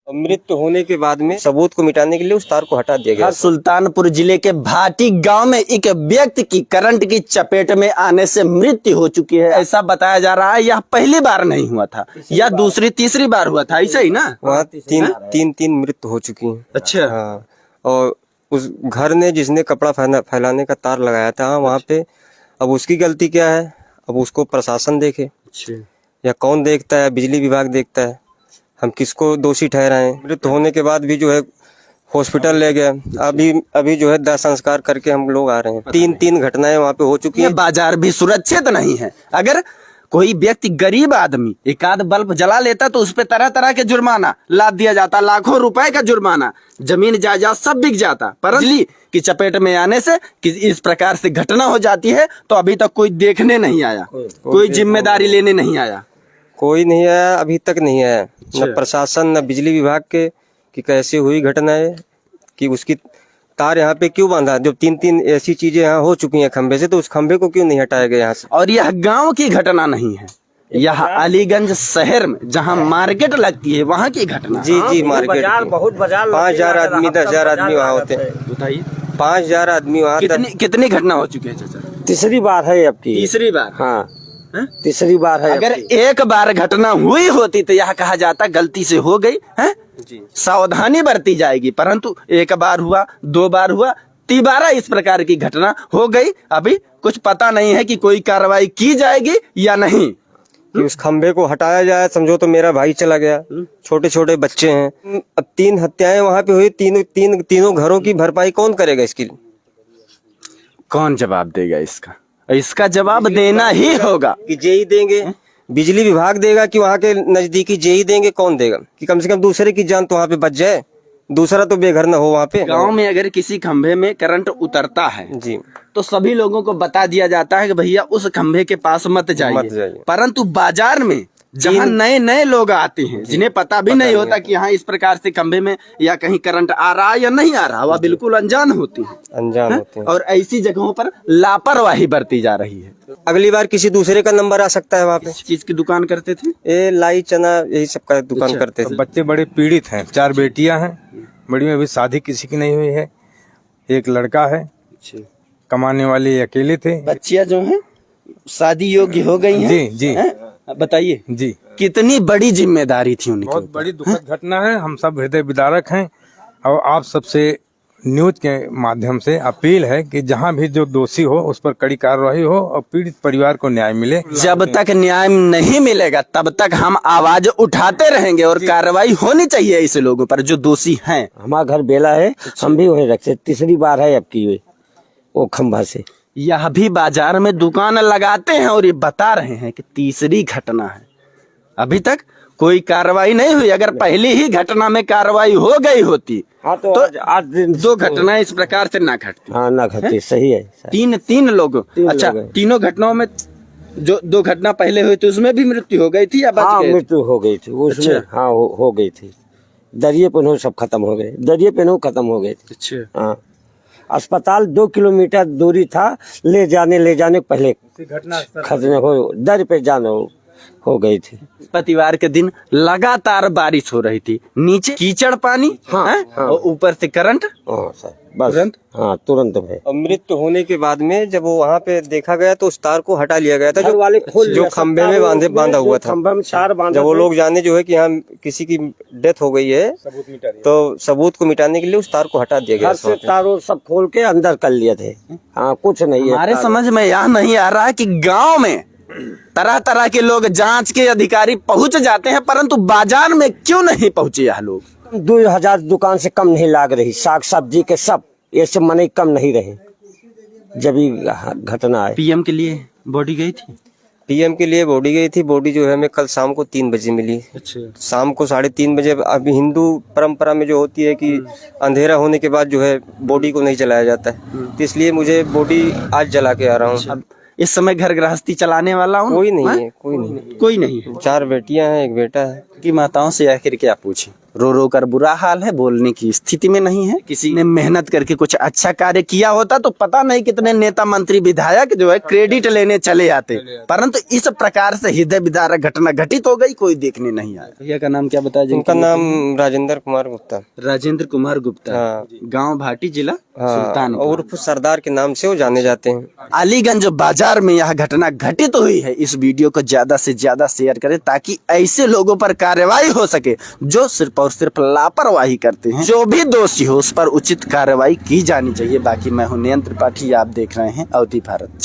मृत्यु होने के बाद में सबूत को मिटाने के लिए उस तार को हटा दिया गया। सुल्तानपुर जिले के भाटी गांव में एक व्यक्ति की करंट की चपेट में आने से मृत्यु हो चुकी है, ऐसा बताया जा रहा है। यह पहली बार नहीं हुआ था, यह दूसरी तीसरी बार हुआ था, ऐसा ही ना? वहाँ तीन मृत्यु हो चुकी है। अच्छा। हाँ, और उस घर ने जिसने कपड़ा फैलाने का तार लगाया था वहाँ पे, अब उसकी गलती क्या है? अब उसको प्रशासन देखे या कौन देखता है? बिजली विभाग देखता है। हम किसको दोषी ठहराएं? मृत्यु होने के बाद भी जो है हॉस्पिटल ले गया, अभी जो है दाह संस्कार करके हम लोग आ रहे हैं। तीन घटनाएं वहाँ पे हो चुकी है। बाजार भी सुरक्षित नहीं है। अगर कोई व्यक्ति गरीब आदमी एक आध बल्ब जला लेता तो उस पे तरह तरह के जुर्माना लाद दिया जाता, लाखों रुपए का जुर्माना, जमीन जायदाद सब बिक जाता। पर बिजली की चपेट में आने से कि इस प्रकार से घटना हो जाती है तो अभी तक कोई देखने नहीं आया, कोई जिम्मेदारी लेने नहीं आया। कोई नहीं आया, अभी तक नहीं आया। न प्रशासन न बिजली विभाग के कि कैसे हुई घटना है, कि उसकी तार यहाँ पे क्यों बांधा। जब तीन ऐसी चीजें यहाँ हो चुकी हैं खंबे से, तो उस खंबे को क्यों नहीं हटाया गया यहाँ से? और यह गांव की घटना नहीं है, यह अलीगंज शहर में जहाँ मार्केट लगती है वहाँ की घटना। जी मार्केट बहुत बाजार 5,000 आदमी 10,000 आदमी वहाँ होते हैं। बताइए 5,000 आदमी वहाँ। कितनी घटना हो चुकी है चाचा? तीसरी बार है अब की। तीसरी बार? हाँ तीसरी बार है। अगर एक बार घटना हुई होती तो यह कहा जाता गलती से हो गई है, सावधानी बरती जाएगी। परंतु एक बार हुआ, दो बार हुआ, तिबारा इस प्रकार की घटना हो गई। अभी कुछ पता नहीं है कि कोई कार्रवाई की जाएगी या नहीं। कि उस खंबे को हटाया जाए। समझो तो मेरा भाई चला गया, छोटे छोटे बच्चे हैं। अब 3 हत्याएं वहाँ पे हुई, तीनों घरों की भरपाई कौन करेगा? इसकी कौन जवाब देगा? इसका जवाब देना ही होगा। कि जेई देंगे, बिजली विभाग देगा, कि वहाँ के नजदीकी जेई देंगे? कौन देगा? कि कम से कम दूसरे की जान तो वहाँ पे बच जाए, दूसरा तो बेघर न हो वहाँ पे। गांव में अगर किसी खंभे में करंट उतरता है जी, तो सभी लोगों को बता दिया जाता है कि भैया उस खंभे के पास मत जाइए। परंतु बाजार में जहाँ नए लोग आते हैं, जिन्हें पता भी नहीं होता कि यहाँ इस प्रकार से खंभे में या कहीं करंट आ रहा है या नहीं आ रहा, वह बिल्कुल अनजान होती है। और ऐसी जगहों पर लापरवाही बरती जा रही है। अगली बार किसी दूसरे का नंबर आ सकता है। वहाँ पे चीज की दुकान करते थे, ये लाई चना यही सब का दुकान करते थे। बच्चे बड़े पीड़ित हैं। 4 बेटियां हैं, बड़ी में अभी शादी किसी की नहीं हुई है। एक लड़का है, कमाने वाले अकेले थे। बच्चियां जो हैं शादी योग्य हो गई हैं। जी बताइए जी, कितनी बड़ी जिम्मेदारी थी उनकी। बहुत बड़ी दुखद घटना है। हम सब हृदय विदारक हैं और आप सबसे न्यूज के माध्यम से अपील है कि जहां भी जो दोषी हो उस पर कड़ी कार्रवाई हो और पीड़ित परिवार को न्याय मिले। जब तक न्याय नहीं मिलेगा तब तक हम आवाज उठाते रहेंगे और कार्रवाई होनी चाहिए ऐसे लोगों पर जो दोषी हैं। हमारा घर बेला है, हम भी वही रखते। तीसरी बार है अब की हुई वो खंभा से। यह भी बाजार में दुकान लगाते हैं और ये बता रहे हैं कि तीसरी घटना है, अभी तक कोई कार्रवाई नहीं हुई। अगर पहली ही घटना में कार्रवाई हो गई होती तो आज 2 घटनाएं इस प्रकार से ना घटती। हाँ ना घटती, सही है। तीन लोग। अच्छा, तीनों घटनाओं में जो 2 घटना पहले हुई थी उसमें भी मृत्यु हो गई थी या बच गए? मृत्यु हो गई थी उसमें। अच्छा। हाँ हो गई थी। दरिये पे सब खत्म हो गए, दरिये पे खत्म हो गए थे। अच्छा। हाँ, अस्पताल 2 किलोमीटर दूरी था। ले जाने पहले खतने हो दर पे जाना हो गई थी। पतिवार के दिन लगातार बारिश हो रही थी, नीचे कीचड़ पानी। हाँ। और ऊपर से करंट। हाँ सर, बस तुरंत है। और मृत्यु होने के बाद में जब वो वहाँ पे देखा गया तो उस तार को हटा लिया गया था, जो खंबे में बांधा हुआ था। जब वो लोग जाने जो है कि यहाँ किसी की डेथ हो गई है तो सबूत को मिटाने के लिए उस तार को हटा दिया गया। से तारों सब खोल के अंदर कर लिए थे। हाँ, कुछ नहीं है। हमारे समझ में यह नहीं आ रहा है कि गाँव में तरह तरह के लोग, जांच के अधिकारी पहुंच जाते हैं, परंतु बाजार में क्यों नहीं पहुंचे यह लोग? 2000 दुकान से कम नहीं लाग रही, साग सब्जी के सब ये सब मने कम नहीं रहे जब ये घटना है। पीएम के लिए बॉडी गई थी? पीएम के लिए बॉडी गई थी। बॉडी जो है हमें कल शाम को 3 बजे मिली। अच्छा। शाम को 3:30 बजे। अभी हिंदू परंपरा में जो होती है कि अंधेरा होने के बाद जो है बॉडी को नहीं जलाया जाता है, तो इसलिए मुझे बॉडी आज जला के आ रहा हूँ। इस समय घर गृहस्थी चलाने वाला हूँ? कोई नहीं है। कोई नहीं है। 4 बेटियां हैं, 1 बेटा है। कि माताओं से आखिर क्या पूछे, रो रो कर बुरा हाल है, बोलने की स्थिति में नहीं है। किसी ने मेहनत करके कुछ अच्छा कार्य किया होता तो पता नहीं कितने नेता मंत्री विधायक जो है क्रेडिट लेने चले आते, परंतु इस प्रकार से हृदय विदारक घटना घटित हो गई, कोई देखने नहीं आया। भैया का नाम क्या बताया? उनका नाम राजेंद्र कुमार गुप्ता। राजेंद्र कुमार गुप्ता, हाँ। गांव भाटी, जिला हाँ, सुल्तानपुर। उर्फ सरदार के नाम से वो जाने जाते हैं। अलीगंज बाजार में यह घटना घटित हुई है। इस वीडियो को ज्यादा से ज्यादा शेयर करें ताकि ऐसे लोगों पर कार्रवाई हो सके जो सिर्फ और सिर्फ लापरवाही करते हैं। जो भी दोषी हो उस पर उचित कार्रवाई की जानी चाहिए। बाकी मैं हूं नयन त्रिपाठी, आप देख रहे हैं अवधि भारत।